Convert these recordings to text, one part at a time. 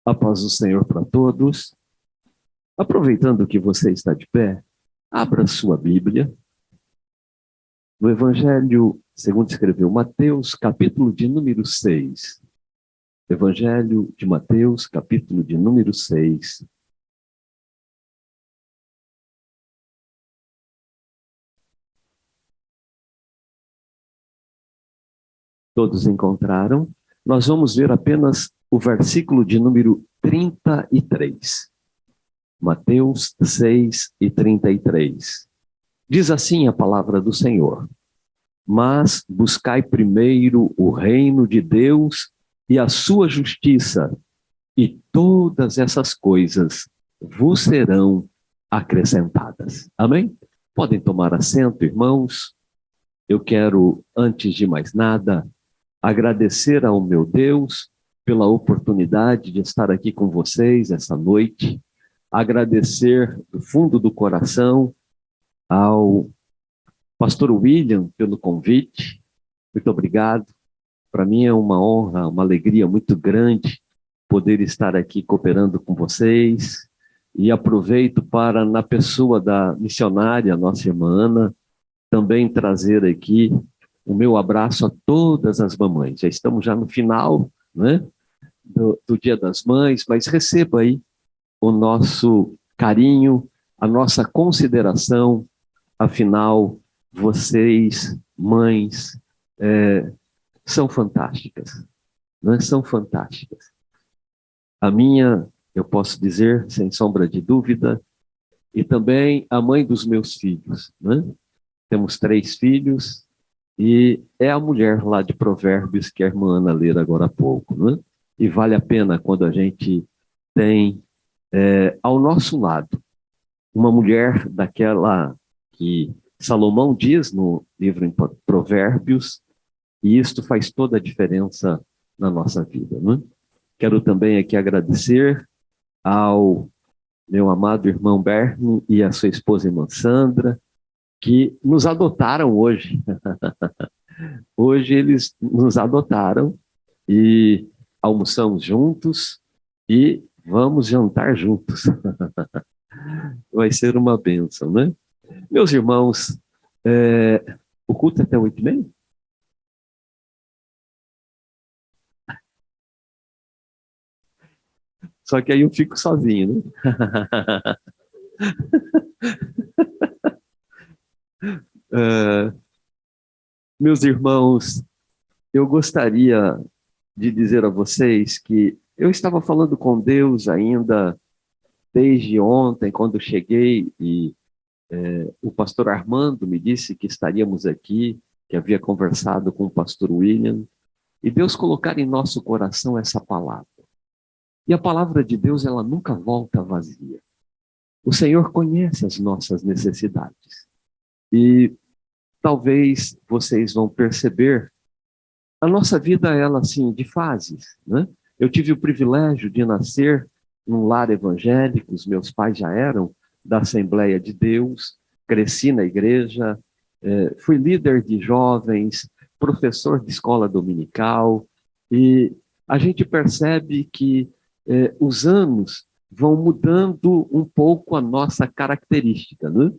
A paz do Senhor para todos. Aproveitando que você está de pé, abra sua Bíblia. No Evangelho, segundo escreveu Mateus, capítulo de número 6. Evangelho de Mateus, capítulo de número 6. Todos encontraram? Nós vamos ver apenas o versículo de número 33. Mateus 6 e 33. Diz assim a palavra do Senhor: mas buscai primeiro o reino de Deus e a sua justiça, e todas essas coisas vos serão acrescentadas. Amém? Podem tomar assento, irmãos. Eu quero, antes de mais nada, agradecer ao meu Deus pela oportunidade de estar aqui com vocês essa noite. Agradecer do fundo do coração ao pastor William pelo convite. Muito obrigado. Para mim é uma honra, uma alegria muito grande poder estar aqui cooperando com vocês. E aproveito para, na pessoa da missionária, nossa irmã Ana, também trazer aqui o meu abraço a todas as mamães. Já estamos já no final, né, do Dia das Mães, mas receba aí o nosso carinho, a nossa consideração. Afinal, vocês, mães, são fantásticas, né? São fantásticas. A minha, eu posso dizer, sem sombra de dúvida, e também a mãe dos meus filhos, né? Temos 3 filhos, e é a mulher lá de Provérbios que a irmã Ana leu agora há pouco, né? E vale a pena quando a gente tem ao nosso lado uma mulher daquela que Salomão diz no livro em Provérbios, e isto faz toda a diferença na nossa vida, né? Quero também aqui agradecer ao meu amado irmão Bernie e a sua esposa irmã Sandra, que nos adotaram hoje. Hoje eles nos adotaram e almoçamos juntos e vamos jantar juntos. Vai ser uma bênção, né? Meus irmãos, o culto é até 8h30? Só que aí eu fico sozinho, né? Meus irmãos, eu gostaria de dizer a vocês que eu estava falando com Deus ainda desde ontem, quando cheguei, e o pastor Armando me disse que estaríamos aqui, que havia conversado com o pastor William, e Deus colocar em nosso coração essa palavra. E a palavra de Deus, ela nunca volta vazia. O Senhor conhece as nossas necessidades. E talvez vocês vão perceber, a nossa vida, ela assim, de fases, né? Eu tive o privilégio de nascer num lar evangélico, os meus pais já eram da Assembleia de Deus, cresci na igreja, fui líder de jovens, professor de escola dominical, e a gente percebe que os anos vão mudando um pouco a nossa característica, né?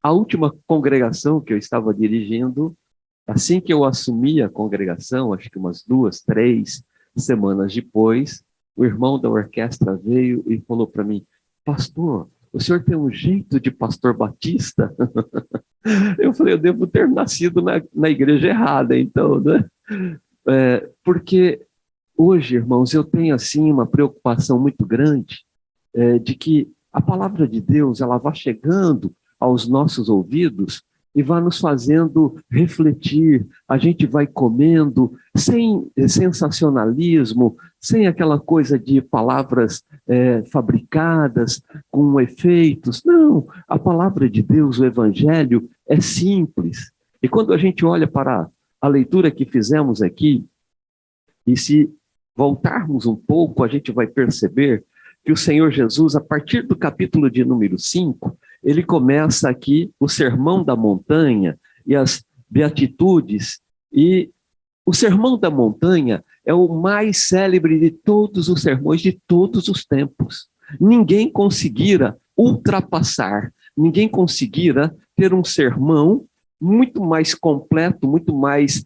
A última congregação que eu estava dirigindo, assim que eu assumi a congregação, acho que umas 2, 3 semanas depois, o irmão da orquestra veio e falou para mim: pastor, o senhor tem um jeito de pastor batista? Eu falei: eu devo ter nascido na igreja errada, então, né? Porque hoje, irmãos, eu tenho assim uma preocupação muito grande de que a palavra de Deus, ela vá chegando aos nossos ouvidos e vai nos fazendo refletir. A gente vai comendo sem sensacionalismo, sem aquela coisa de palavras fabricadas, com efeitos. Não, a palavra de Deus, o evangelho, é simples. E quando a gente olha para a leitura que fizemos aqui, e se voltarmos um pouco, a gente vai perceber que o Senhor Jesus, a partir do capítulo de número 5, ele começa aqui o Sermão da Montanha e as Beatitudes. E o Sermão da Montanha é o mais célebre de todos os sermões de todos os tempos. Ninguém conseguira ultrapassar, ninguém conseguira ter um sermão muito mais completo, muito mais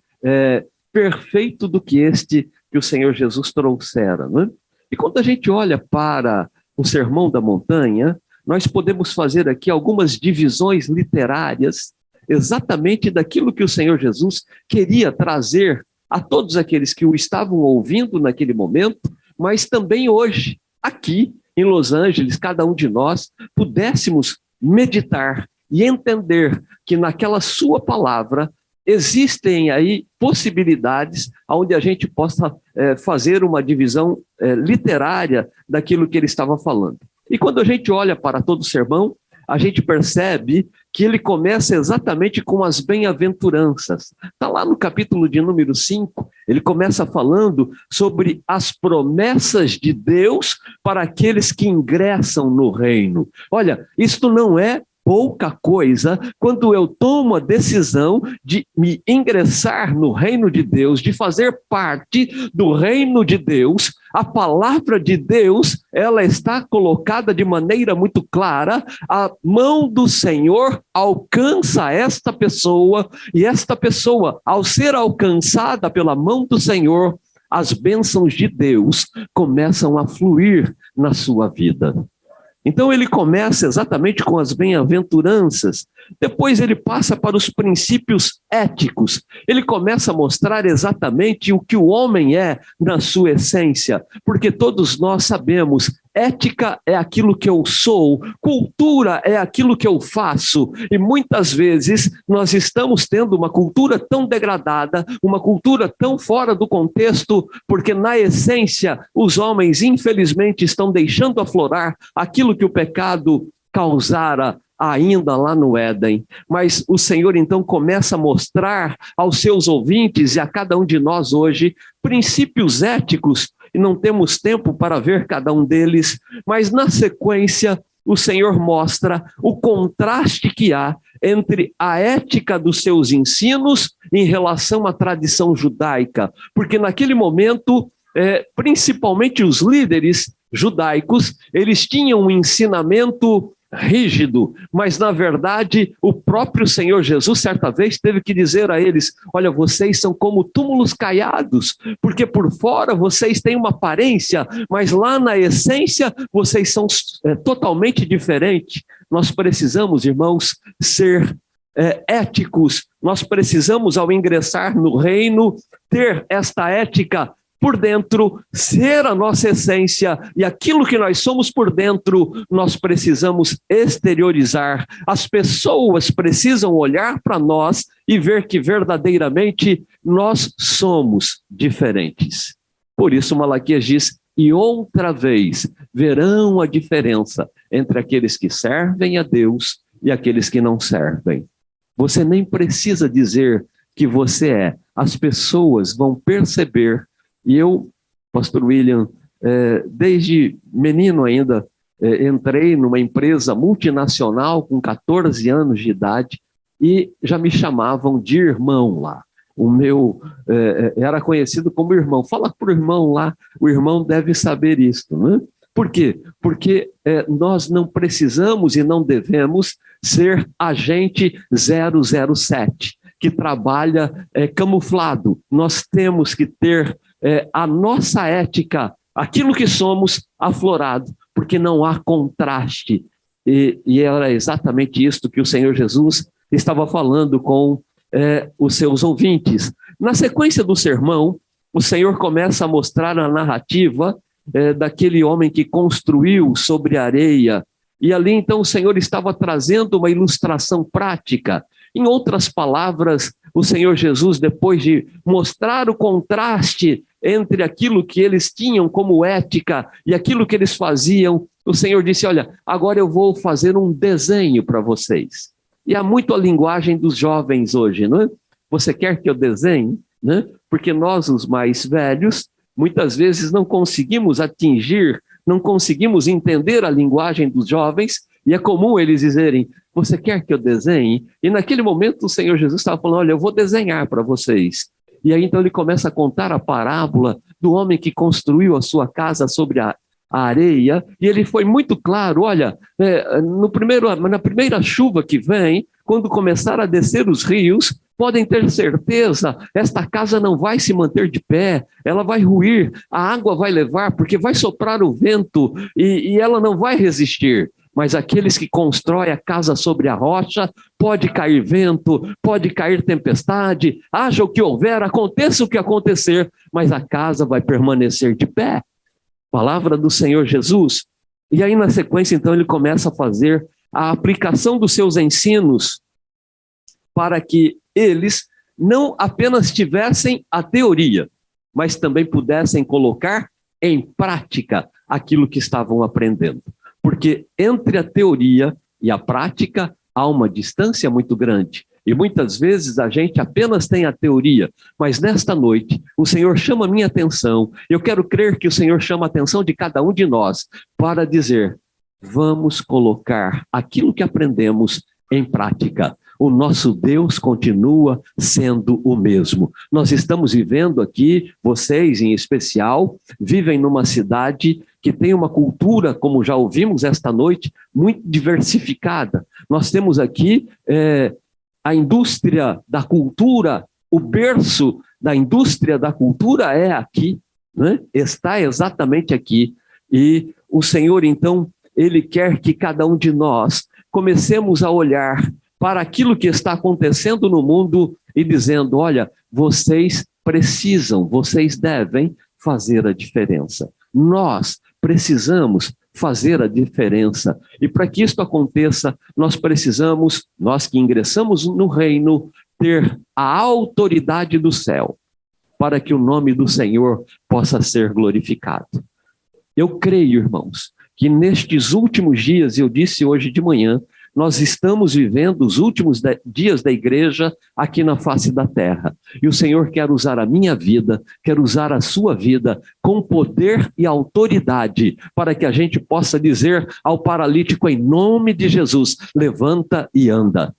perfeito do que este que o Senhor Jesus trouxera, não é? E quando a gente olha para o Sermão da Montanha, nós podemos fazer aqui algumas divisões literárias exatamente daquilo que o Senhor Jesus queria trazer a todos aqueles que o estavam ouvindo naquele momento, mas também hoje, aqui em Los Angeles, cada um de nós pudéssemos meditar e entender que naquela sua palavra existem aí possibilidades onde a gente possa fazer uma divisão literária daquilo que ele estava falando. E quando a gente olha para todo o sermão, a gente percebe que ele começa exatamente com as bem-aventuranças. Está lá no capítulo de número 5, ele começa falando sobre as promessas de Deus para aqueles que ingressam no reino. Olha, isto não é pouca coisa quando eu tomo a decisão de me ingressar no reino de Deus, de fazer parte do reino de Deus. A palavra de Deus, ela está colocada de maneira muito clara. A mão do Senhor alcança esta pessoa, e esta pessoa, ao ser alcançada pela mão do Senhor, as bênçãos de Deus começam a fluir na sua vida. Então ele começa exatamente com as bem-aventuranças, depois ele passa para os princípios éticos, ele começa a mostrar exatamente o que o homem é na sua essência, porque todos nós sabemos, ética é aquilo que eu sou, cultura é aquilo que eu faço, e muitas vezes nós estamos tendo uma cultura tão degradada, uma cultura tão fora do contexto, porque na essência os homens infelizmente estão deixando aflorar aquilo que o pecado causara ainda lá no Éden. Mas o Senhor então começa a mostrar aos seus ouvintes e a cada um de nós hoje princípios éticos, e não temos tempo para ver cada um deles, mas na sequência o Senhor mostra o contraste que há entre a ética dos seus ensinos em relação à tradição judaica, porque naquele momento, principalmente os líderes judaicos, eles tinham um ensinamento rígido, mas na verdade o próprio Senhor Jesus certa vez teve que dizer a eles: olha, vocês são como túmulos caiados, porque por fora vocês têm uma aparência, mas lá na essência vocês são totalmente diferentes. Nós precisamos, irmãos, ser éticos, nós precisamos, ao ingressar no reino, ter esta ética por dentro, ser a nossa essência, e aquilo que nós somos por dentro, nós precisamos exteriorizar. As pessoas precisam olhar para nós e ver que verdadeiramente nós somos diferentes. Por isso Malaquias diz: e outra vez verão a diferença entre aqueles que servem a Deus e aqueles que não servem. Você nem precisa dizer que você é, as pessoas vão perceber. E eu, pastor William, desde menino ainda, entrei numa empresa multinacional com 14 anos de idade e já me chamavam de irmão lá. O meu era conhecido como irmão. Fala para o irmão lá, o irmão deve saber isto, né? Por quê? Porque nós não precisamos e não devemos ser agente 007, que trabalha camuflado. Nós temos que ter a nossa ética, aquilo que somos, aflorado, porque não há contraste. E era exatamente isso que o Senhor Jesus estava falando com os seus ouvintes. Na sequência do sermão, o Senhor começa a mostrar a narrativa daquele homem que construiu sobre a areia, e ali então o Senhor estava trazendo uma ilustração prática. Em outras palavras, o Senhor Jesus, depois de mostrar o contraste entre aquilo que eles tinham como ética e aquilo que eles faziam, o Senhor disse: olha, agora eu vou fazer um desenho para vocês. E há muito a linguagem dos jovens hoje, não é? Você quer que eu desenhe? Né? Porque nós, os mais velhos, muitas vezes não conseguimos atingir, não conseguimos entender a linguagem dos jovens, e é comum eles dizerem: você quer que eu desenhe? E naquele momento o Senhor Jesus estava falando: olha, eu vou desenhar para vocês. E aí então ele começa a contar a parábola do homem que construiu a sua casa sobre a areia, e ele foi muito claro, olha, na primeira chuva que vem, quando começar a descer os rios, podem ter certeza, esta casa não vai se manter de pé, ela vai ruir, a água vai levar, porque vai soprar o vento e ela não vai resistir. Mas aqueles que constroem a casa sobre a rocha, pode cair vento, pode cair tempestade, haja o que houver, aconteça o que acontecer, mas a casa vai permanecer de pé. Palavra do Senhor Jesus. E aí na sequência então ele começa a fazer a aplicação dos seus ensinos para que eles não apenas tivessem a teoria, mas também pudessem colocar em prática aquilo que estavam aprendendo. Porque entre a teoria e a prática há uma distância muito grande. E muitas vezes a gente apenas tem a teoria, mas nesta noite o Senhor chama a minha atenção, eu quero crer que o Senhor chama a atenção de cada um de nós para dizer, vamos colocar aquilo que aprendemos em prática. O nosso Deus continua sendo o mesmo. Nós estamos vivendo aqui, vocês em especial, vivem numa cidade que tem uma cultura, como já ouvimos esta noite, muito diversificada. Nós temos aqui a indústria da cultura, o berço da indústria da cultura é aqui, né? Está exatamente aqui. E o Senhor, então, Ele quer que cada um de nós comecemos a olhar para aquilo que está acontecendo no mundo e dizendo, olha, vocês precisam, vocês devem fazer a diferença. Nós precisamos fazer a diferença. E para que isso aconteça, nós precisamos, nós que ingressamos no reino, ter a autoridade do céu, para que o nome do Senhor possa ser glorificado. Eu creio, irmãos, que nestes últimos dias, eu disse hoje de manhã, nós estamos vivendo os últimos dias da igreja aqui na face da terra. E o Senhor quer usar a minha vida, quer usar a sua vida com poder e autoridade para que a gente possa dizer ao paralítico em nome de Jesus, levanta e anda.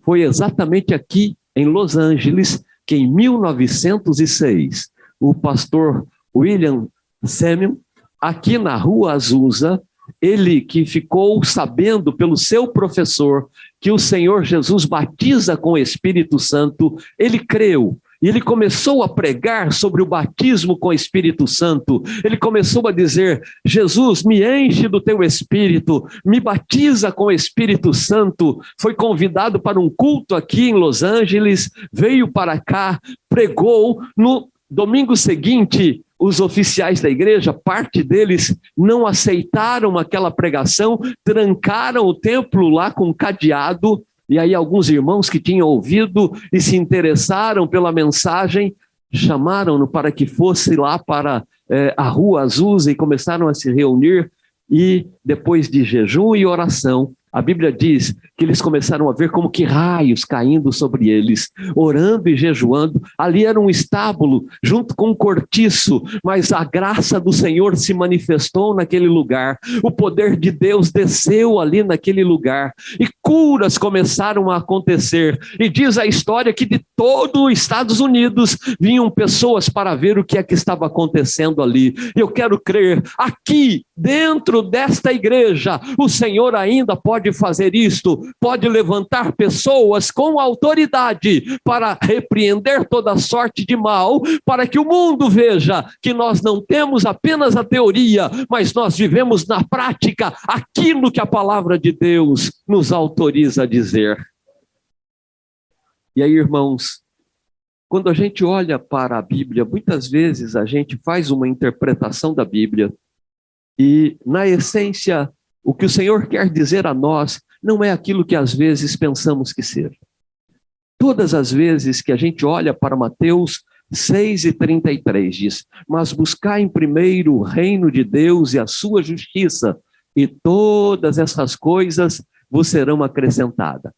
Foi exatamente aqui em Los Angeles que em 1906 o pastor William Samuel, aqui na Rua Azusa, ele que ficou sabendo pelo seu professor que o Senhor Jesus batiza com o Espírito Santo, ele creu. E ele começou a pregar sobre o batismo com o Espírito Santo. Ele começou a dizer, Jesus, me enche do teu Espírito, me batiza com o Espírito Santo. Foi convidado para um culto aqui em Los Angeles, veio para cá, pregou. No domingo seguinte, os oficiais da igreja, parte deles não aceitaram aquela pregação, trancaram o templo lá com cadeado, e aí alguns irmãos que tinham ouvido e se interessaram pela mensagem, chamaram-no para que fosse lá para a Rua Azusa e começaram a se reunir, e depois de jejum e oração, a Bíblia diz que eles começaram a ver como que raios caindo sobre eles, orando e jejuando. Ali era um estábulo junto com um cortiço, mas a graça do Senhor se manifestou naquele lugar. O poder de Deus desceu ali naquele lugar e curas começaram a acontecer. E diz a história que de todo os Estados Unidos vinham pessoas para ver o que é que estava acontecendo ali. Eu quero crer, aqui dentro desta igreja, o Senhor ainda pode fazer isto, pode levantar pessoas com autoridade para repreender toda sorte de mal, para que o mundo veja que nós não temos apenas a teoria, mas nós vivemos na prática aquilo que a palavra de Deus nos autoriza a dizer. E aí, irmãos, quando a gente olha para a Bíblia, muitas vezes a gente faz uma interpretação da Bíblia e, na essência, o que o Senhor quer dizer a nós não é aquilo que às vezes pensamos que seja. Todas as vezes que a gente olha para Mateus 6:33 diz, mas buscai em primeiro o reino de Deus e a sua justiça, e todas essas coisas vos serão acrescentadas.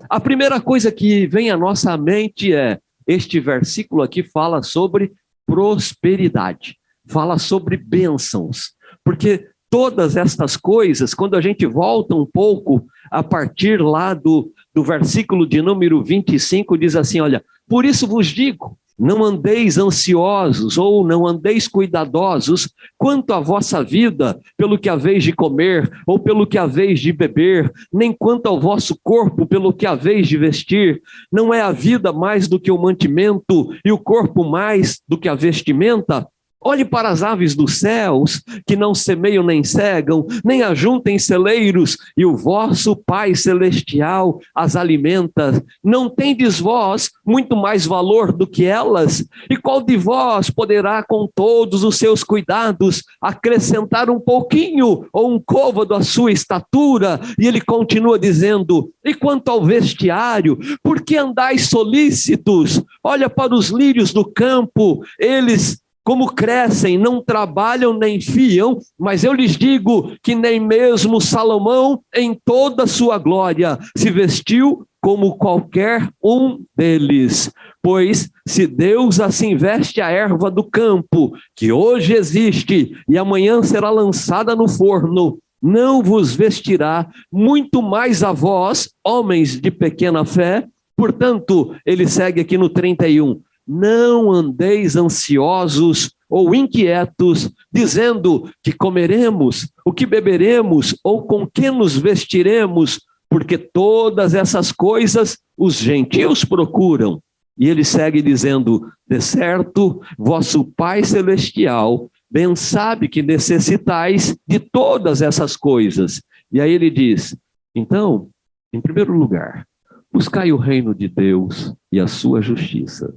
A primeira coisa que vem à nossa mente é, este versículo aqui fala sobre prosperidade, fala sobre bênçãos, porque todas estas coisas, quando a gente volta um pouco, a partir lá do versículo de número 25, diz assim, olha, Por isso vos digo, não andeis ansiosos ou não andeis cuidadosos quanto à vossa vida, pelo que haveis de comer ou pelo que haveis de beber, nem quanto ao vosso corpo, pelo que haveis de vestir. Não é a vida mais do que o mantimento e o corpo mais do que a vestimenta? Olhe para as aves dos céus, que não semeiam nem cegam, nem ajuntem em celeiros, e o vosso Pai Celestial as alimenta. Não tendes vós muito mais valor do que elas? E qual de vós poderá, com todos os seus cuidados, acrescentar um pouquinho ou um côvado à sua estatura? E ele continua dizendo: e quanto ao vestiário, por que andais solícitos? Olha para os lírios do campo, eles como crescem, não trabalham nem fiam, mas eu lhes digo que nem mesmo Salomão, em toda a sua glória, se vestiu como qualquer um deles. Pois se Deus assim veste a erva do campo, que hoje existe e amanhã será lançada no forno, não vos vestirá muito mais a vós, homens de pequena fé? Portanto, ele segue aqui no 31. Não andeis ansiosos ou inquietos, dizendo que comeremos, o que beberemos, ou com que nos vestiremos, porque todas essas coisas os gentios procuram. E ele segue dizendo: de certo, vosso Pai Celestial bem sabe que necessitais de todas essas coisas. E aí ele diz: então, em primeiro lugar, buscai o reino de Deus e a sua justiça.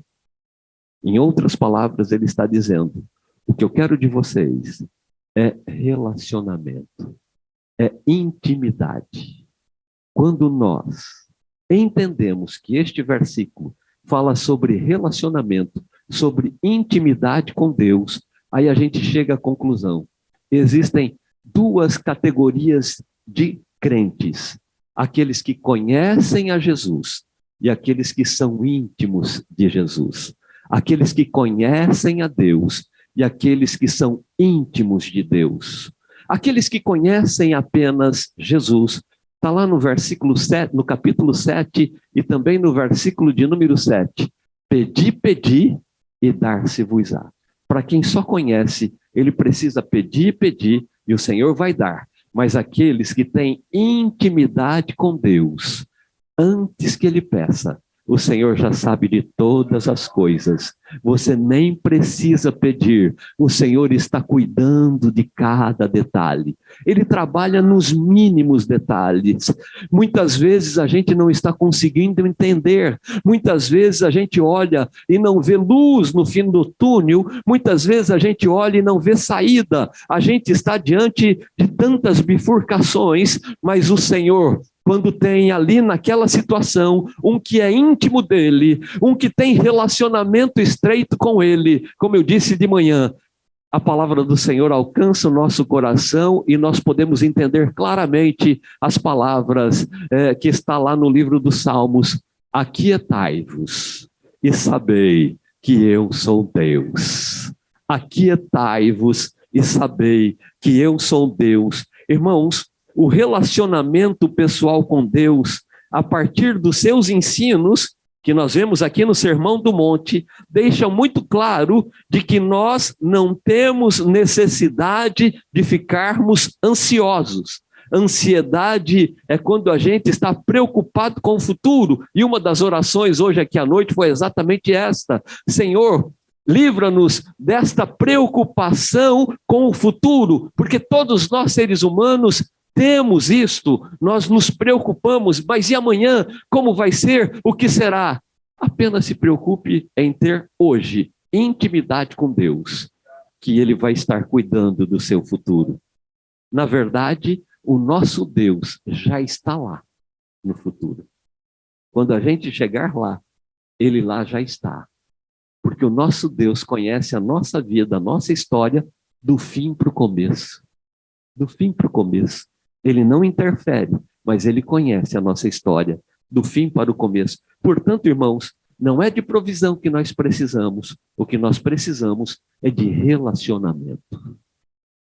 Em outras palavras, ele está dizendo: o que eu quero de vocês é relacionamento, é intimidade. Quando nós entendemos que este versículo fala sobre relacionamento, sobre intimidade com Deus, aí a gente chega à conclusão: existem duas categorias de crentes: aqueles que conhecem a Jesus e aqueles que são íntimos de Jesus. Aqueles que conhecem a Deus e aqueles que são íntimos de Deus. Aqueles que conhecem apenas Jesus, está lá no versículo 7, no capítulo 7 e também no versículo de número 7. Pedi, pedi e dar-se-vos-á. Para quem só conhece, ele precisa pedir, pedir e o Senhor vai dar. Mas aqueles que têm intimidade com Deus, antes que ele peça, o Senhor já sabe de todas as coisas. Você nem precisa pedir. O Senhor está cuidando de cada detalhe. Ele trabalha nos mínimos detalhes. Muitas vezes a gente não está conseguindo entender. Muitas vezes a gente olha e não vê luz no fim do túnel. Muitas vezes a gente olha e não vê saída. A gente está diante de tantas bifurcações, mas o Senhor, quando tem ali naquela situação um que é íntimo dele, um que tem relacionamento estreito com ele, como eu disse de manhã, a palavra do Senhor alcança o nosso coração e nós podemos entender claramente as palavras que está lá no livro dos Salmos: aquietai-vos e sabei que eu sou Deus. Aquietai-vos e sabei que eu sou Deus. Irmãos, o relacionamento pessoal com Deus, a partir dos seus ensinos, que nós vemos aqui no Sermão do Monte, deixa muito claro de que nós não temos necessidade de ficarmos ansiosos. Ansiedade é quando a gente está preocupado com o futuro, e uma das orações hoje aqui à noite foi exatamente esta: Senhor, livra-nos desta preocupação com o futuro, porque todos nós seres humanos temos isto, nós nos preocupamos, mas e amanhã? Como vai ser? O que será? Apenas se preocupe em ter hoje intimidade com Deus, que Ele vai estar cuidando do seu futuro. Na verdade, o nosso Deus já está lá no futuro. Quando a gente chegar lá, Ele lá já está. Porque o nosso Deus conhece a nossa vida, a nossa história, do fim para o começo. Do fim para o começo. Ele não interfere, mas ele conhece a nossa história, do fim para o começo. Portanto, irmãos, não é de provisão que nós precisamos. O que nós precisamos é de relacionamento.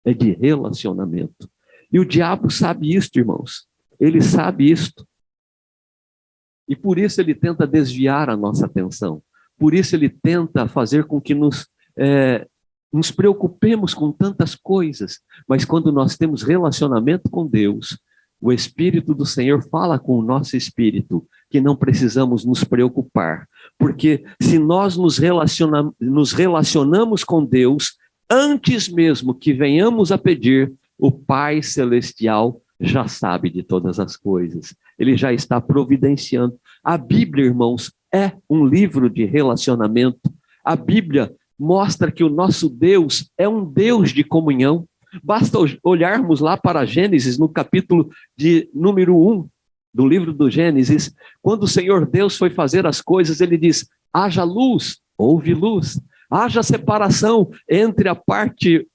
É de relacionamento. E o diabo sabe isto, irmãos. Ele sabe isto. E por isso ele tenta desviar a nossa atenção. por isso ele tenta fazer com que nos preocupemos com tantas coisas, mas quando nós temos relacionamento com Deus, o Espírito do Senhor fala com o nosso espírito que não precisamos nos preocupar, porque se nós nos relacionamos com Deus, antes mesmo que venhamos a pedir, o Pai Celestial já sabe de todas as coisas, ele já está providenciando. A Bíblia, irmãos, é um livro de relacionamento. A Bíblia mostra que o nosso Deus é um Deus de comunhão. Basta olharmos lá para Gênesis, no capítulo de número 1 do livro do Gênesis, quando o Senhor Deus foi fazer as coisas, ele diz: haja luz, houve luz. Haja separação entre a parte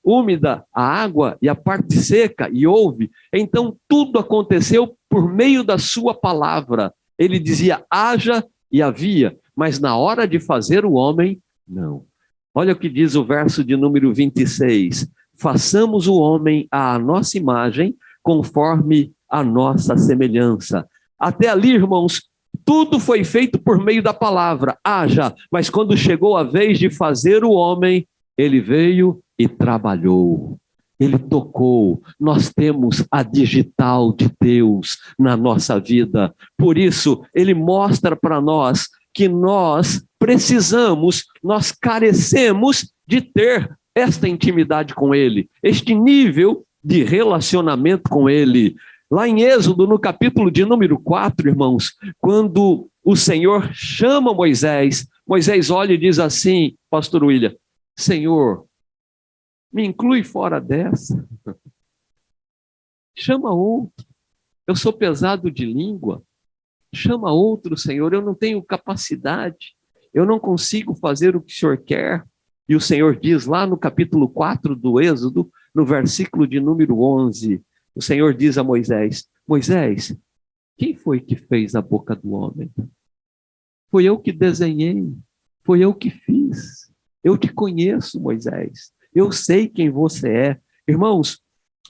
úmida, a água, e a parte seca, e houve. Então tudo aconteceu por meio da sua palavra. Ele dizia haja e havia, mas na hora de fazer o homem, não. Olha o que diz o verso de número 26. Façamos o homem à nossa imagem, conforme a nossa semelhança. Até ali, irmãos, tudo foi feito por meio da palavra, haja, mas quando chegou a vez de fazer o homem, ele veio e trabalhou. Ele tocou. Nós temos a digital de Deus na nossa vida. Por isso, ele mostra para nós que nós precisamos, nós carecemos de ter esta intimidade com ele, este nível de relacionamento com ele. Lá em Êxodo, no capítulo de número 4, irmãos, quando o Senhor chama Moisés, Moisés olha e diz assim, pastor William: Senhor, me inclui fora dessa. Chama outro. Eu sou pesado de língua. Chama outro, Senhor. Eu não tenho capacidade. Eu não consigo fazer o que o Senhor quer. E o Senhor diz lá no capítulo 4 do Êxodo, no versículo de número 11, o Senhor diz a Moisés: Moisés, quem foi que fez a boca do homem? Foi eu que desenhei. Foi eu que fiz. Eu te conheço, Moisés. Eu sei quem você é. Irmãos,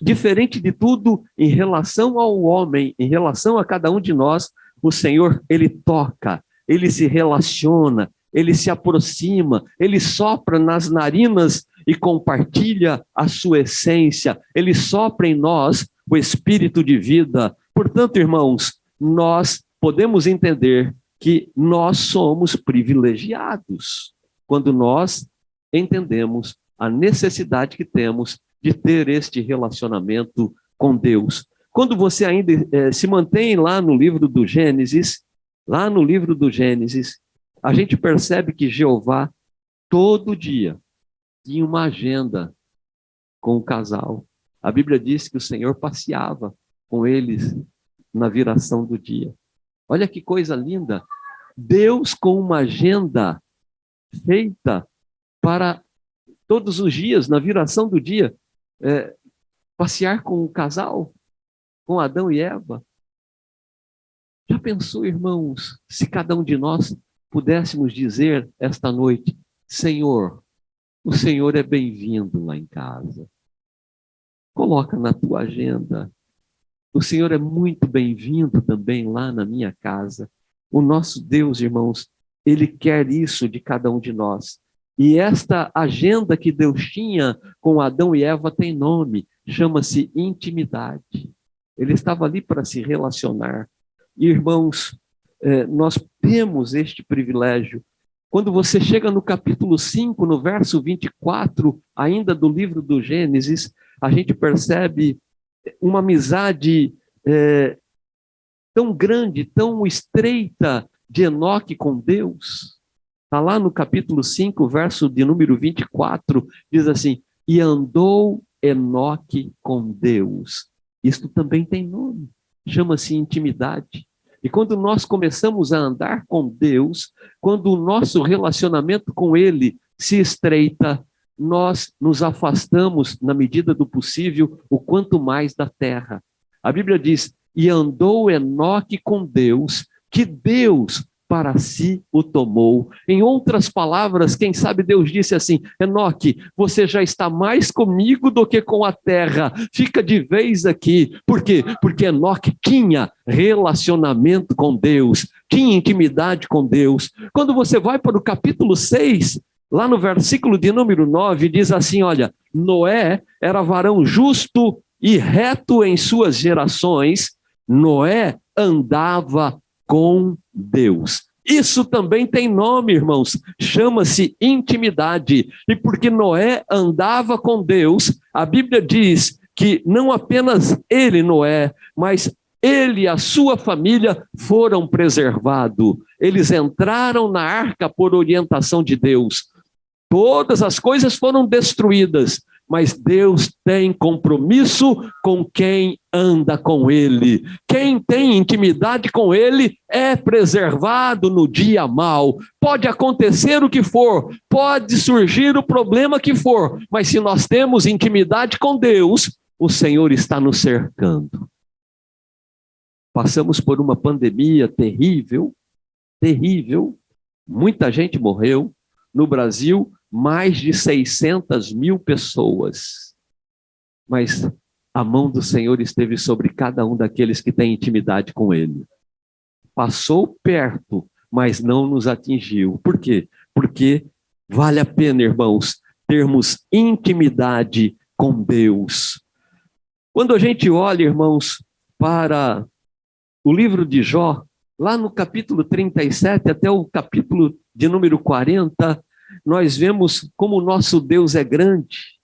diferente de tudo, em relação ao homem, em relação a cada um de nós, o Senhor, ele toca, ele se relaciona, ele se aproxima, ele sopra nas narinas e compartilha a sua essência, ele sopra em nós o espírito de vida. Portanto, irmãos, nós podemos entender que nós somos privilegiados quando nós entendemos a necessidade que temos de ter este relacionamento com Deus. Quando você ainda se mantém lá no livro do Gênesis, a gente percebe que Jeová, todo dia, tinha uma agenda com o casal. A Bíblia diz que o Senhor passeava com eles na viração do dia. Olha que coisa linda! Deus com uma agenda feita para todos os dias, na viração do dia, passear com o casal, com Adão e Eva. Já pensou, irmãos, se cada um de nós pudéssemos dizer esta noite: Senhor, o Senhor é bem-vindo lá em casa. Coloca na tua agenda. O Senhor é muito bem-vindo também lá na minha casa. O nosso Deus, irmãos, ele quer isso de cada um de nós. E esta agenda que Deus tinha com Adão e Eva tem nome, chama-se intimidade. Ele estava ali para se relacionar. Irmãos, nós temos este privilégio. Quando você chega no capítulo 5, no verso 24, ainda do livro do Gênesis, a gente percebe uma amizade tão grande, tão estreita de Enoque com Deus. Está lá no capítulo 5, verso de número 24, diz assim: e andou Enoque com Deus. Isto também tem nome, chama-se intimidade. E quando nós começamos a andar com Deus, quando o nosso relacionamento com Ele se estreita, nós nos afastamos, na medida do possível, o quanto mais da terra. A Bíblia diz: e andou Enoque com Deus, que Deus para si o tomou. Em outras palavras, quem sabe Deus disse assim: Enoque, você já está mais comigo do que com a terra, fica de vez aqui. Por quê? Porque Enoque tinha relacionamento com Deus, tinha intimidade com Deus. Quando você vai para o capítulo 6, lá no versículo de número 9, diz assim, olha, Noé era varão justo e reto em suas gerações. Noé andava com Deus. Isso também tem nome, irmãos, chama-se intimidade. E porque Noé andava com Deus, a Bíblia diz que não apenas ele, Noé, mas ele e a sua família foram preservados. Eles entraram na arca por orientação de Deus. Todas as coisas foram destruídas, mas Deus tem compromisso com quem anda com Ele. Quem tem intimidade com Ele é preservado no dia mau. Pode acontecer o que for, pode surgir o problema que for, mas se nós temos intimidade com Deus, o Senhor está nos cercando. Passamos por uma pandemia terrível, terrível. Muita gente morreu. No Brasil, mais de 600 mil pessoas. Mas a mão do Senhor esteve sobre cada um daqueles que têm intimidade com Ele. Passou perto, mas não nos atingiu. Por quê? Porque vale a pena, irmãos, termos intimidade com Deus. Quando a gente olha, irmãos, para o livro de Jó, lá no capítulo 37 até o capítulo de número 40, nós vemos como o nosso Deus é grande.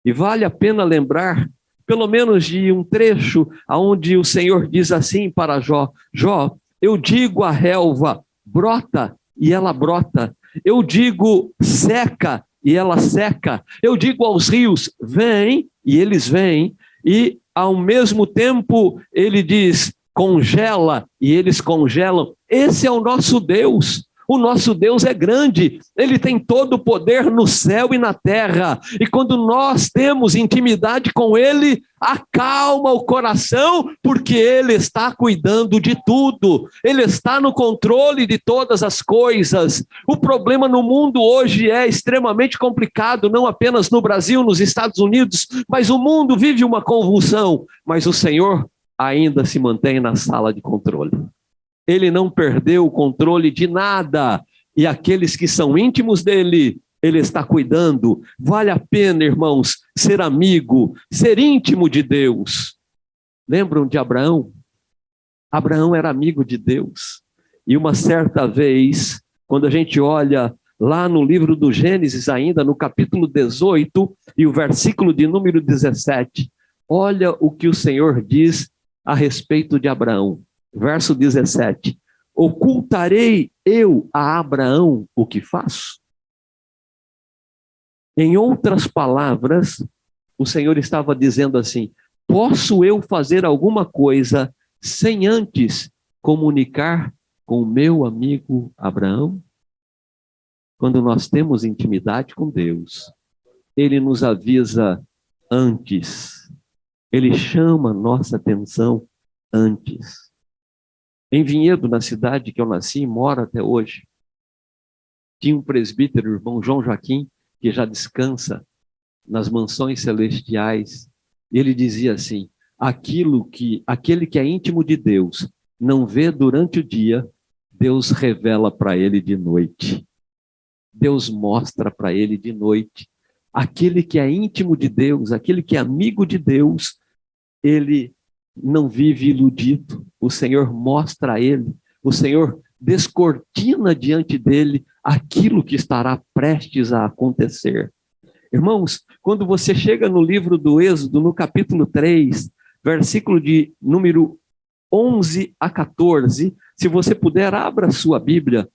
E vale a pena lembrar, pelo menos de um trecho, onde o Senhor diz assim para Jó: Jó, eu digo à relva, brota, e ela brota. Eu digo, seca, e ela seca. Eu digo aos rios, vem, e eles vêm. E, ao mesmo tempo, ele diz, congela, e eles congelam. Esse é o nosso Deus. O nosso Deus é grande, Ele tem todo o poder no céu e na terra. E quando nós temos intimidade com Ele, acalma o coração, porque Ele está cuidando de tudo. Ele está no controle de todas as coisas. O problema no mundo hoje é extremamente complicado, não apenas no Brasil, nos Estados Unidos, mas o mundo vive uma convulsão. Mas o Senhor ainda se mantém na sala de controle. Ele não perdeu o controle de nada. E aqueles que são íntimos dele, ele está cuidando. Vale a pena, irmãos, ser amigo, ser íntimo de Deus. Lembram de Abraão? Abraão era amigo de Deus. E uma certa vez, quando a gente olha lá no livro do Gênesis ainda, no capítulo 18, e o versículo de número 17, olha o que o Senhor diz a respeito de Abraão. Verso 17, ocultarei eu a Abraão o que faço? Em outras palavras, o Senhor estava dizendo assim, posso eu fazer alguma coisa sem antes comunicar com o meu amigo Abraão? Quando nós temos intimidade com Deus, Ele nos avisa antes, Ele chama nossa atenção antes. Em Vinhedo, na cidade que eu nasci e moro até hoje, tinha um presbítero, o irmão João Joaquim, que já descansa nas mansões celestiais. E ele dizia assim, aquele que é íntimo de Deus não vê durante o dia, Deus revela para ele de noite. Deus mostra para ele de noite. Aquele que é íntimo de Deus, aquele que é amigo de Deus, ele não vive iludido. O Senhor mostra a ele, o Senhor descortina diante dele aquilo que estará prestes a acontecer. Irmãos, quando você chega no livro do Êxodo, no capítulo 3, versículo de número 11 a 14, se você puder, abra a sua Bíblia,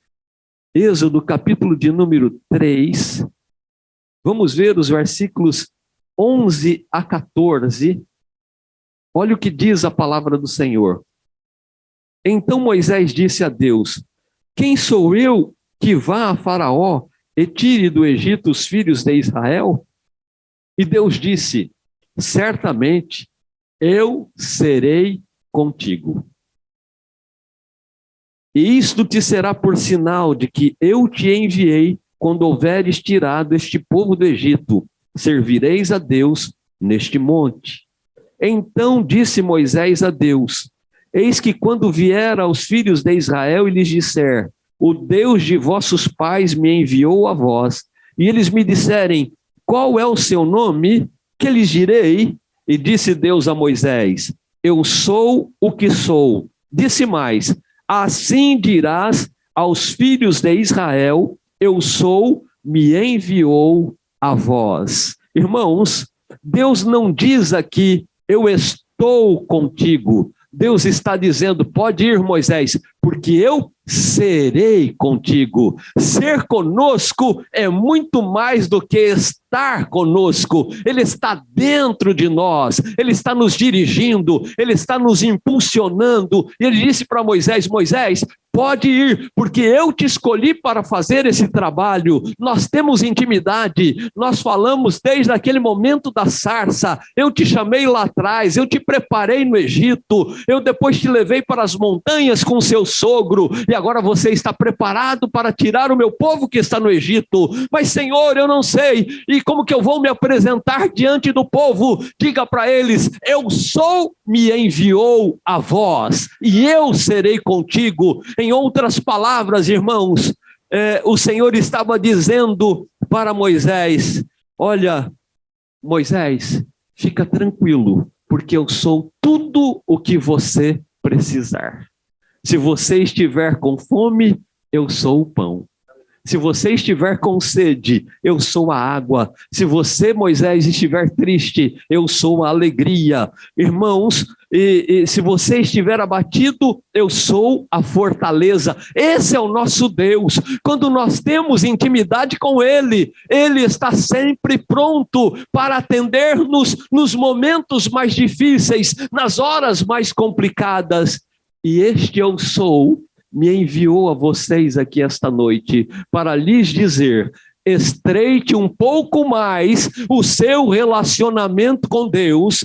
Êxodo, capítulo de número 3, vamos ver os versículos 11 a 14, olha o que diz a palavra do Senhor. Então Moisés disse a Deus, quem sou eu que vá a Faraó e tire do Egito os filhos de Israel? E Deus disse, certamente eu serei contigo. E isto te será por sinal de que eu te enviei quando houveres tirado este povo do Egito. Servireis a Deus neste monte. Então disse Moisés a Deus: eis que quando vier aos filhos de Israel e lhes disser, o Deus de vossos pais me enviou a vós, e eles me disserem, qual é o seu nome? Que lhes direi? E disse Deus a Moisés, eu sou o que sou. Disse mais, assim dirás aos filhos de Israel, eu sou, me enviou a vós. Irmãos, Deus não diz aqui, eu estou contigo. Deus está dizendo, pode ir, Moisés, porque eu serei contigo. Ser conosco é muito mais do que estar conosco. Ele está dentro de nós, ele está nos dirigindo, ele está nos impulsionando. E ele disse para Moisés, Moisés, pode ir, porque eu te escolhi para fazer esse trabalho. Nós temos intimidade, nós falamos desde aquele momento da sarça. Eu te chamei lá atrás, eu te preparei no Egito, eu depois te levei para as montanhas com seu sogro, e agora você está preparado para tirar o meu povo que está no Egito. Mas Senhor, eu não sei, e como que eu vou me apresentar diante do povo? Diga para eles, eu sou, me enviou a vós, e eu serei contigo. Em outras palavras, irmãos, o Senhor estava dizendo para Moisés, olha, Moisés, fica tranquilo, porque eu sou tudo o que você precisar. Se você estiver com fome, eu sou o pão. Se você estiver com sede, eu sou a água. Se você, Moisés, estiver triste, eu sou a alegria. Irmãos, se você estiver abatido, eu sou a fortaleza. Esse é o nosso Deus. Quando nós temos intimidade com Ele, Ele está sempre pronto para atender-nos nos momentos mais difíceis, nas horas mais complicadas. E este eu sou, me enviou a vocês aqui esta noite para lhes dizer, estreite um pouco mais o seu relacionamento com Deus,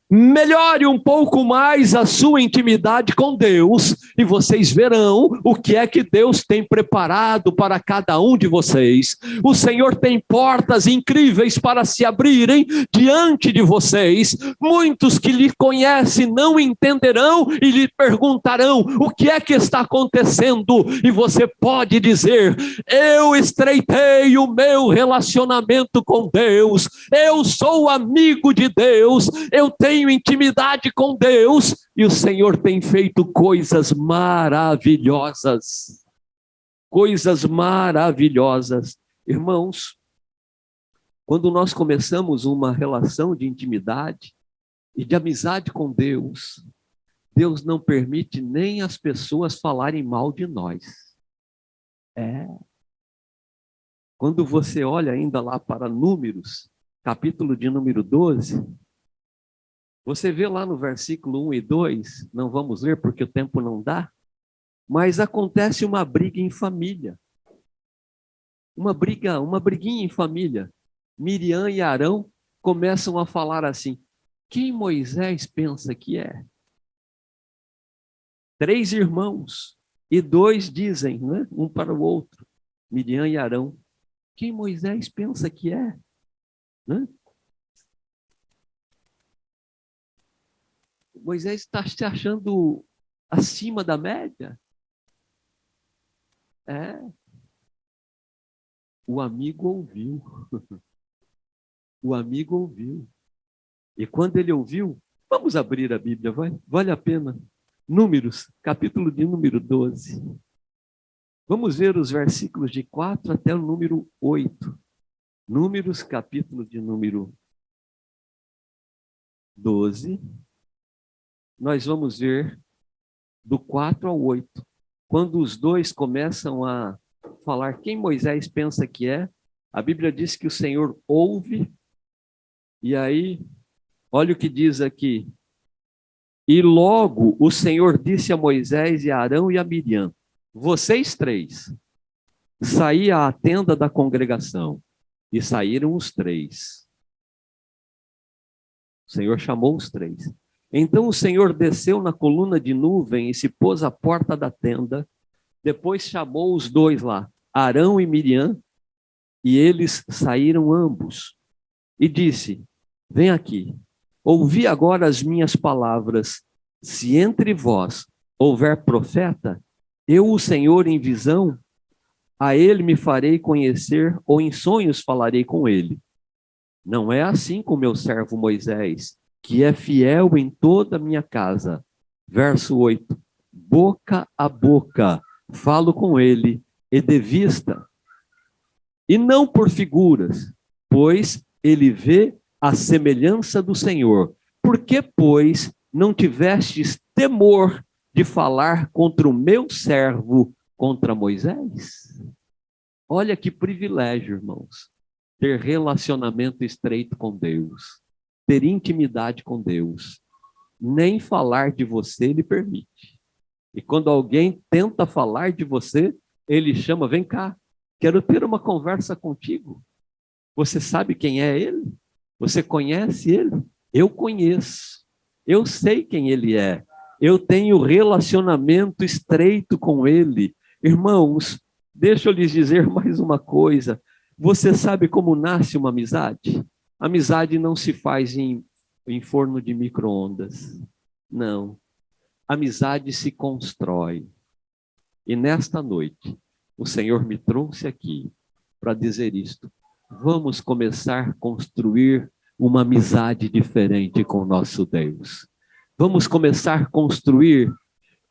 melhore um pouco mais a sua intimidade com Deus, e vocês verão o que é que Deus tem preparado para cada um de vocês. O Senhor tem portas incríveis para se abrirem diante de vocês. Muitos que lhe conhecem não entenderão e lhe perguntarão o que é que está acontecendo, e você pode dizer, eu estreitei o meu relacionamento com Deus, eu sou amigo de Deus, eu tenho intimidade com Deus, e o Senhor tem feito coisas maravilhosas. Coisas maravilhosas. Irmãos, quando nós começamos uma relação de intimidade e de amizade com Deus, Deus não permite nem as pessoas falarem mal de nós. Quando você olha ainda lá para Números, capítulo de número 12, você vê lá no versículo 1 e 2, não vamos ler porque o tempo não dá, mas acontece uma briga em família. Uma briguinha em família. Miriam e Arão começam a falar assim, quem Moisés pensa que é? 3 irmãos, e 2 dizem, né, um para o outro, Miriam e Arão, quem Moisés pensa que é? Né? Moisés está se achando acima da média? O amigo ouviu. O amigo ouviu. E quando ele ouviu, vamos abrir a Bíblia, vale a pena. Números, capítulo de número 12. Vamos ver os versículos de 4 até o número 8. Números, capítulo de número 12. Nós vamos ver do 4 ao 8. Quando os dois começam a falar quem Moisés pensa que é, a Bíblia diz que o Senhor ouve, e aí, olha o que diz aqui. E logo o Senhor disse a Moisés e a Arão e a Miriam, vocês 3, saí à tenda da congregação, e saíram os 3. O Senhor chamou os 3. Então o Senhor desceu na coluna de nuvem e se pôs à porta da tenda, Depois chamou os dois lá, Arão e Miriam, e eles saíram ambos. E disse: vem aqui, ouvi agora as minhas palavras. Se entre vós houver profeta, eu, o Senhor, em visão, a ele me farei conhecer, ou em sonhos falarei com ele. Não é assim com meu servo Moisés, que é fiel em toda a minha casa. Verso 8. Boca a boca falo com ele, e de vista, e não por figuras, pois ele vê a semelhança do Senhor. Por que, pois, não tivestes temor de falar contra o meu servo, contra Moisés? Olha que privilégio, irmãos, ter relacionamento estreito com Deus, ter intimidade com Deus. Nem falar de você ele permite. E quando alguém tenta falar de você, ele chama: vem cá, quero ter uma conversa contigo. Você sabe quem é ele? Você conhece ele? Eu conheço. Eu sei quem ele é. Eu tenho relacionamento estreito com ele. Irmãos, deixa eu lhes dizer mais uma coisa. Você sabe como nasce uma amizade? Amizade não se faz em forno de micro-ondas. Não. Amizade se constrói. E nesta noite, o Senhor me trouxe aqui para dizer isto. Vamos começar a construir uma amizade diferente com o nosso Deus. Vamos começar a construir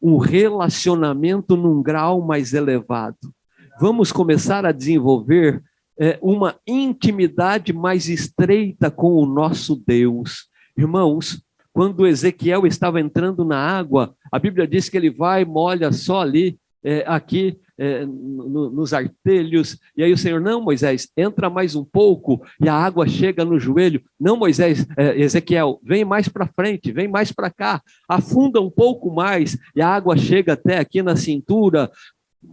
um relacionamento num grau mais elevado. Vamos começar a desenvolver uma intimidade mais estreita com o nosso Deus. Irmãos, quando Ezequiel estava entrando na água, a Bíblia diz que ele vai, molha só ali, aqui, nos artelhos, e aí o Senhor: não, Moisés, entra mais um pouco, e a água chega no joelho. Não, Moisés, Ezequiel, vem mais para frente, vem mais para cá, afunda um pouco mais, e a água chega até aqui na cintura.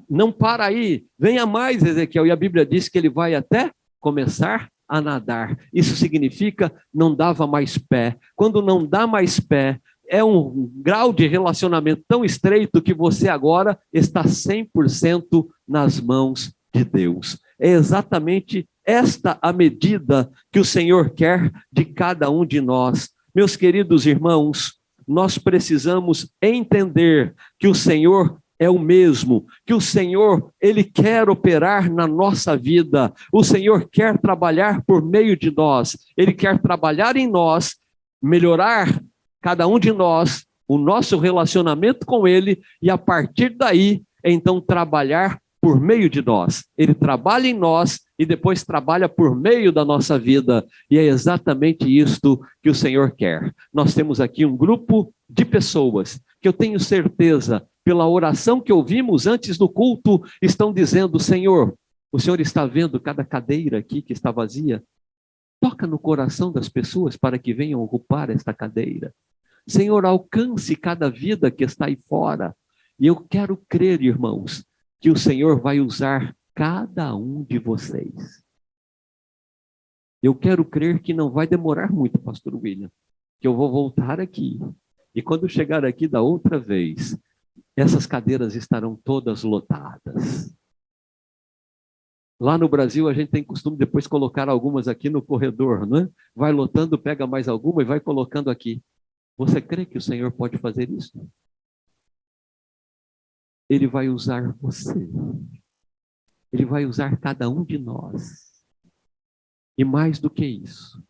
Não para aí, venha mais, Ezequiel. E a Bíblia diz que ele vai até começar a nadar. Isso significa não dava mais pé. Quando não dá mais pé, é um grau de relacionamento tão estreito que você agora está 100% nas mãos de Deus. É exatamente esta a medida que o Senhor quer de cada um de nós. Meus queridos irmãos, nós precisamos entender que o Senhor é o mesmo, que o Senhor, Ele quer operar na nossa vida, o Senhor quer trabalhar por meio de nós, Ele quer trabalhar em nós, melhorar cada um de nós, o nosso relacionamento com Ele, e a partir daí, então trabalhar por meio de nós. Ele trabalha em nós e depois trabalha por meio da nossa vida, e é exatamente isto que o Senhor quer. Nós temos aqui um grupo de pessoas que eu tenho certeza, pela oração que ouvimos antes do culto, estão dizendo: Senhor, o Senhor está vendo cada cadeira aqui que está vazia? Toca no coração das pessoas para que venham ocupar esta cadeira. Senhor, alcance cada vida que está aí fora. E eu quero crer, irmãos, que o Senhor vai usar cada um de vocês. Eu quero crer que não vai demorar muito, pastor William, que eu vou voltar aqui. E quando chegar aqui da outra vez, essas cadeiras estarão todas lotadas. Lá no Brasil, a gente tem costume depois colocar algumas aqui no corredor, não é? Vai lotando, pega mais alguma e vai colocando aqui. Você crê que o Senhor pode fazer isso? Ele vai usar você. Ele vai usar cada um de nós. E mais do que isso,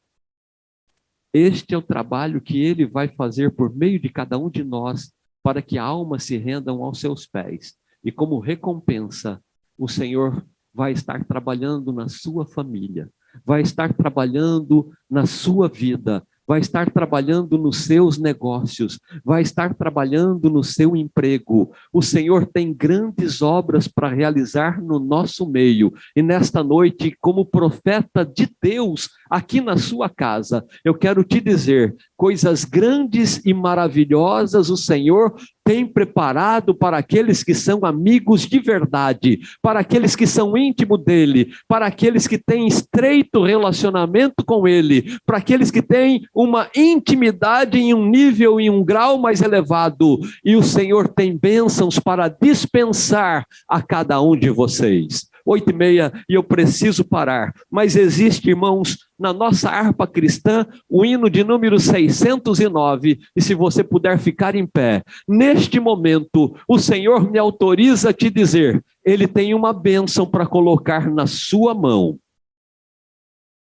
este é o trabalho que Ele vai fazer por meio de cada um de nós, para que almas se rendam aos seus pés. E como recompensa, o Senhor vai estar trabalhando na sua família, vai estar trabalhando na sua vida, vai estar trabalhando nos seus negócios, vai estar trabalhando no seu emprego. O Senhor tem grandes obras para realizar no nosso meio. E nesta noite, como profeta de Deus, aqui na sua casa, eu quero te dizer, coisas grandes e maravilhosas o Senhor tem preparado para aqueles que são amigos de verdade, para aqueles que são íntimos dele, para aqueles que têm estreito relacionamento com ele, para aqueles que têm uma intimidade em um nível, em um grau mais elevado. E o Senhor tem bênçãos para dispensar a cada um de vocês. 8h30 e eu preciso parar, mas existe, irmãos, na nossa harpa cristã, o hino de número 609, e se você puder ficar em pé, neste momento, o Senhor me autoriza a te dizer, Ele tem uma bênção para colocar na sua mão.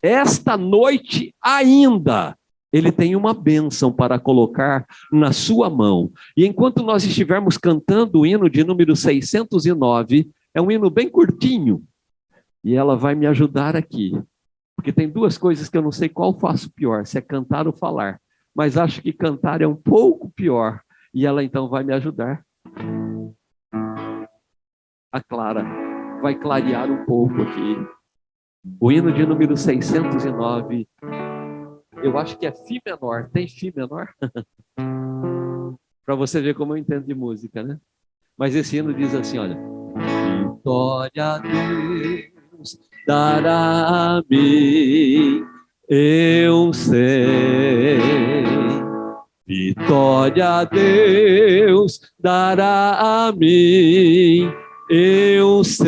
Esta noite ainda, Ele tem uma bênção para colocar na sua mão. E enquanto nós estivermos cantando o hino de número 609, é um hino bem curtinho, e ela vai me ajudar aqui, porque tem duas coisas que eu não sei qual faço pior, se é cantar ou falar, mas acho que cantar é um pouco pior, e ela então vai me ajudar. A Clara vai clarear um pouco aqui. O hino de número 609, eu acho que é Fí menor, tem Fí menor? Para você ver como eu entendo de música, né? Mas esse hino diz assim, olha: vitória a Deus dará a mim, eu sei. Vitória a Deus dará a mim, eu sei.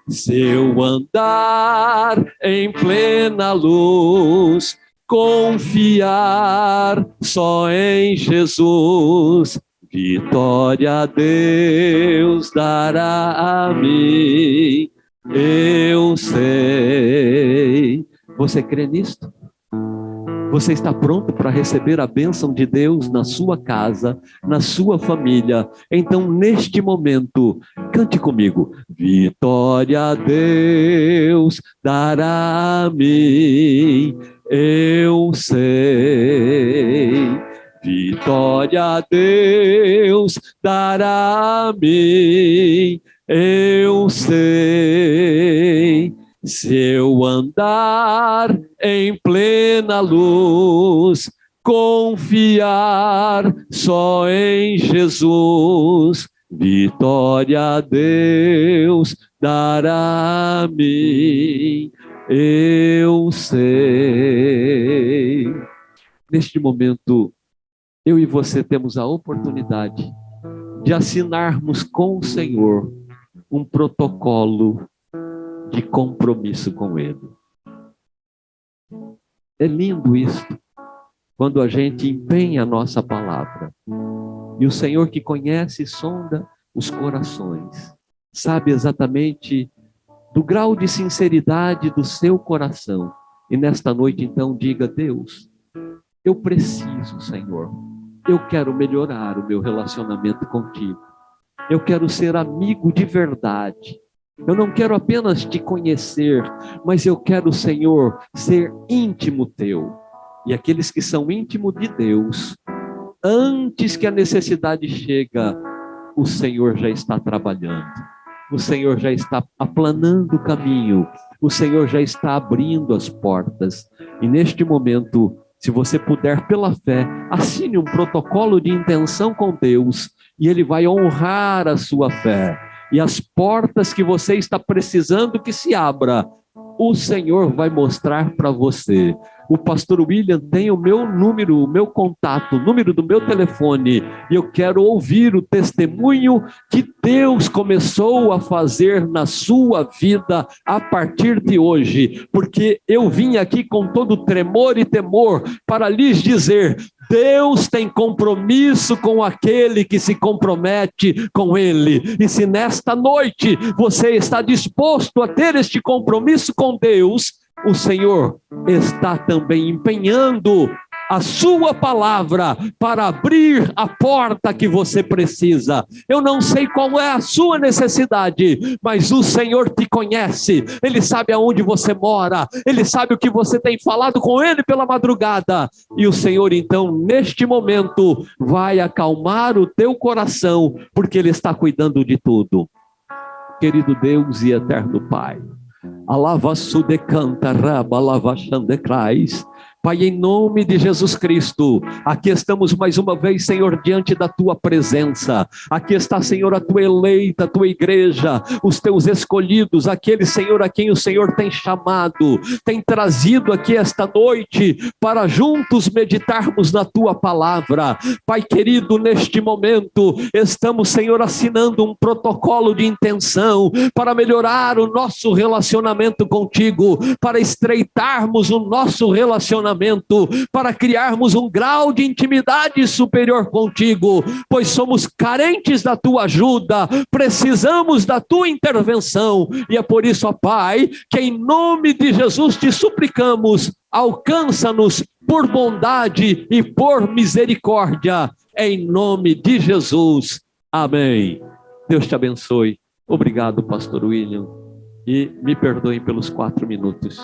Se eu andar em plena luz, confiar só em Jesus, vitória a Deus dará a mim, eu sei. Você crê nisto? Você está pronto para receber a bênção de Deus na sua casa, na sua família? Então, neste momento, cante comigo. Vitória a Deus dará a mim, eu sei. Vitória a Deus dará a mim, eu sei. Se eu andar em plena luz, confiar só em Jesus, vitória a Deus dará a mim, eu sei. Neste momento, eu e você temos a oportunidade de assinarmos com o Senhor um protocolo de compromisso com Ele. É lindo isso, quando a gente empenha a nossa palavra. E o Senhor, que conhece e sonda os corações, sabe exatamente do grau de sinceridade do seu coração. E nesta noite, então, diga: Deus, eu preciso, Senhor, eu quero melhorar o meu relacionamento contigo. Eu quero ser amigo de verdade. Eu não quero apenas te conhecer, mas eu quero, Senhor, ser íntimo teu. E aqueles que são íntimos de Deus, antes que a necessidade chega, o Senhor já está trabalhando. O Senhor já está aplanando o caminho. O Senhor já está abrindo as portas. E neste momento, se você puder, pela fé, assine um protocolo de intenção com Deus, e Ele vai honrar a sua fé. E as portas que você está precisando que se abra, o Senhor vai mostrar para você. O pastor William tem o meu número, o meu contato, o número do meu telefone, e eu quero ouvir o testemunho que Deus começou a fazer na sua vida a partir de hoje, porque eu vim aqui com todo tremor e temor para lhes dizer: Deus tem compromisso com aquele que se compromete com Ele. E se nesta noite você está disposto a ter este compromisso com Deus, o Senhor está também empenhando a sua palavra para abrir a porta que você precisa. Eu não sei qual é a sua necessidade, mas o Senhor te conhece. Ele sabe aonde você mora. Ele sabe o que você tem falado com Ele pela madrugada. E o Senhor, então, neste momento, vai acalmar o teu coração, porque Ele está cuidando de tudo. Querido Deus e eterno Pai, alava-su decanta raba, alava-xandecrais. Pai, em nome de Jesus Cristo, aqui estamos mais uma vez, Senhor, diante da Tua presença. Aqui está, Senhor, a Tua eleita, a Tua igreja, os Teus escolhidos, aqueles, Senhor, a quem o Senhor tem chamado, tem trazido aqui esta noite, para juntos meditarmos na Tua palavra. Pai querido, neste momento, estamos, Senhor, assinando um protocolo de intenção, para melhorar o nosso relacionamento contigo, para estreitarmos o nosso relacionamento, para criarmos um grau de intimidade superior contigo, pois somos carentes da tua ajuda, precisamos da tua intervenção, e é por isso, ó Pai, que em nome de Jesus te suplicamos, alcança-nos por bondade e por misericórdia, em nome de Jesus, amém. Deus te abençoe. Obrigado, pastor William, e me perdoem pelos 4 minutos.